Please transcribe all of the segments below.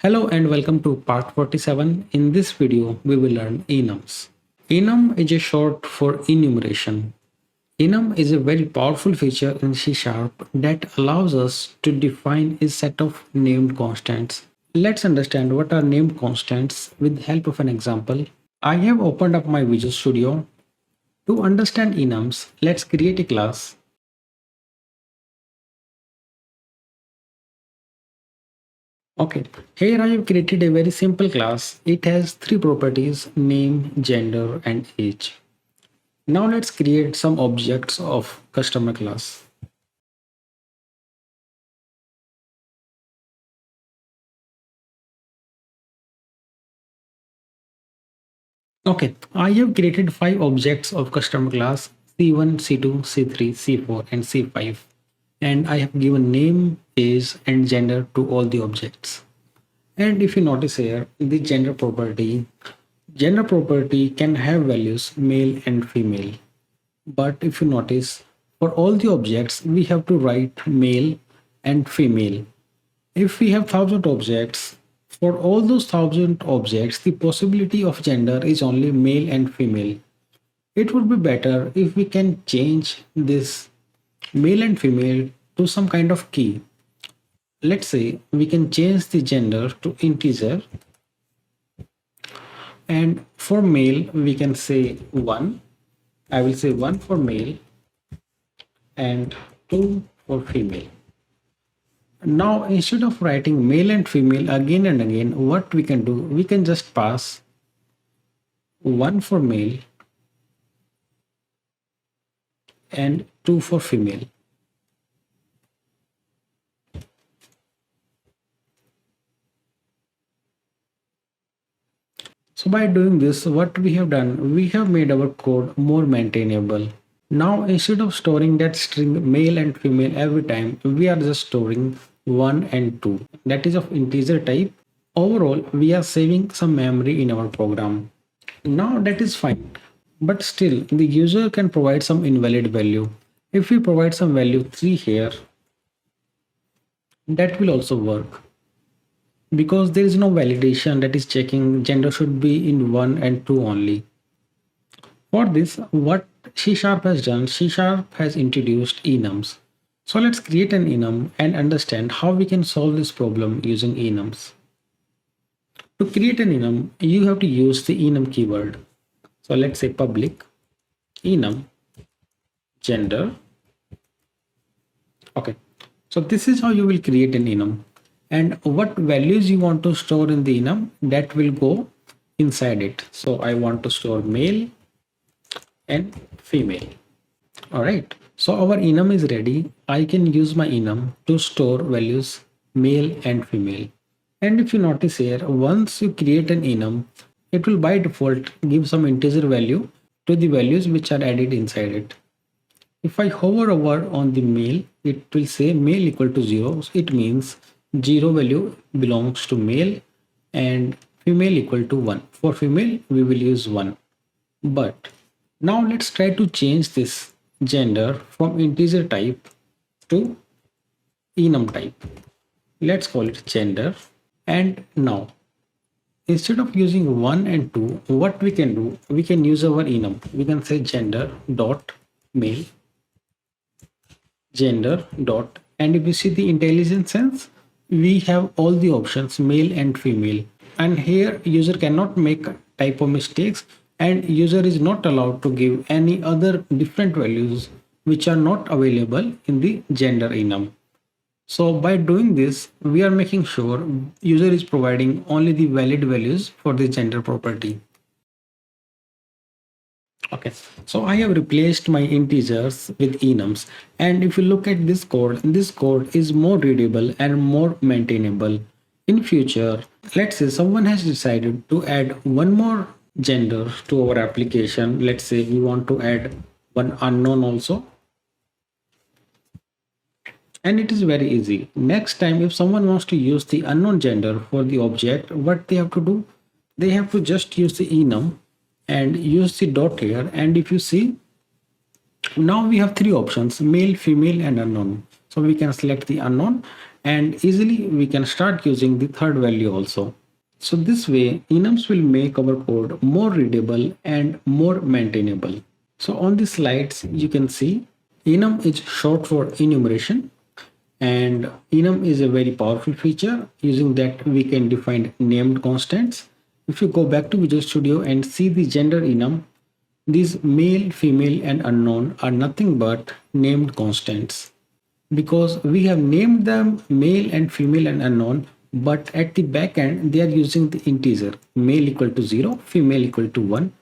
Hello and welcome to part 47. In this video, we will learn enums. Enum is a short for enumeration. Enum is a very powerful feature in C# that allows us to define a set of named constants. Let's understand what are named constants with the help of an example. I have opened up my Visual Studio. To understand enums, let's create a class. Okay, here I have created a very simple class. It has three properties: name, gender, and age. Now let's create some objects of customer class. Okay, I have created five objects of customer class C1, C2, C3, C4, and C5. And I have given name, age, and gender to all the objects. And if you notice here, the gender property can have values male and female. But if you notice, for all the objects, we have to write male and female. If we have 1000 objects, for all those 1000 objects, the possibility of gender is only male and female. It would be better if we can change this male and female to some kind of key. Let's say we can change the gender to integer, and for male we can say 1. I will say 1 for male and 2 for female. Now instead of writing male and female again and again, what we can do, we can just pass 1 for male and 2 for female. So by doing this, what we have done, we have made our code more maintainable. Now instead of storing that string male and female every time, we are just storing 1 and 2, that is of integer type. Overall, we are saving some memory in our program. Now that is fine, but still the user can provide some invalid value. If we provide some value 3 here, that will also work, because there is no validation that is checking gender should be in 1 and 2 only. For this, what C# has done, C# has introduced enums. So let's create an enum and understand how we can solve this problem using enums. To create an enum, you have to use the enum keyword. So let's say public enum gender. Okay, so this is how you will create an enum, and what values you want to store in the enum, that will go inside it. So I want to store male and female. All right, so our enum is ready. I can use my enum to store values male and female. And if you notice here, once you create an enum, it will by default give some integer value to the values which are added inside it. If I hover over on the male, it will say male equal to 0. So it means 0 value belongs to male and female equal to 1. For female, we will use 1. But now let's try to change this gender from integer type to enum type. Let's call it gender. And now instead of using 1 and 2, what we can do, we can use our enum. We can say gender dot male, gender dot, and if you see the intelligent sense, we have all the options male and female, and here user cannot make typo mistakes, and user is not allowed to give any other different values which are not available in the gender enum. So by doing this, we are making sure user is providing only the valid values for the gender property. Okay, so I have replaced my integers with enums, and if you look at this code is more readable and more maintainable. In future, let's say someone has decided to add one more gender to our application. Let's say we want to add one unknown also. And it is very easy. Next time, if someone wants to use the unknown gender for the object, what they have to do? They have to just use the enum and use the dot here. And if you see, now we have three options: male, female, and unknown. So we can select the unknown, and easily we can start using the third value also. So this way enums will make our code more readable and more maintainable. So on the slides you can see enum is short for enumeration, and enum is a very powerful feature. Using that we can define named constants. If you go back to Visual Studio and see the gender enum, these male, female and unknown are nothing but named constants, because we have named them male and female and unknown, but at the back end they are using the integer male equal to 0, female equal to 1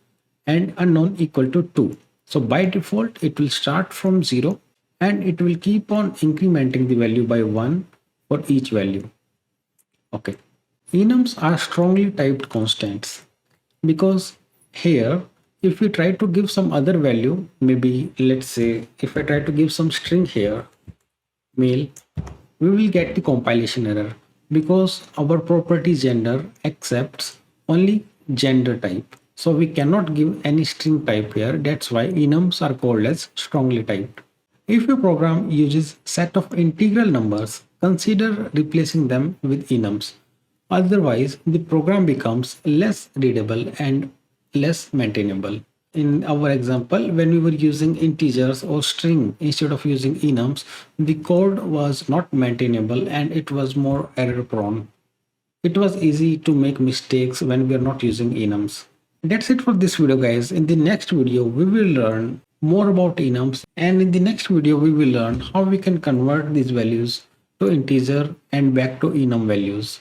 and unknown equal to 2. So by default it will start from 0 and it will keep on incrementing the value by 1 for each value. Okay, enums are strongly typed constants, because here if we try to give some other value, maybe let's say if I try to give some string here male, we will get the compilation error, because our property gender accepts only gender type. So we cannot give any string type here. That's why enums are called as strongly typed. If your program uses set of integral numbers, consider replacing them with enums. Otherwise, the program becomes less readable and less maintainable. In our example, when we were using integers or string instead of using enums, the code was not maintainable and it was more error prone. It was easy to make mistakes when we are not using enums. That's it for this video, guys. In the next video, we will learn more about enums, and in the next video, we will learn how we can convert these values to integer and back to enum values.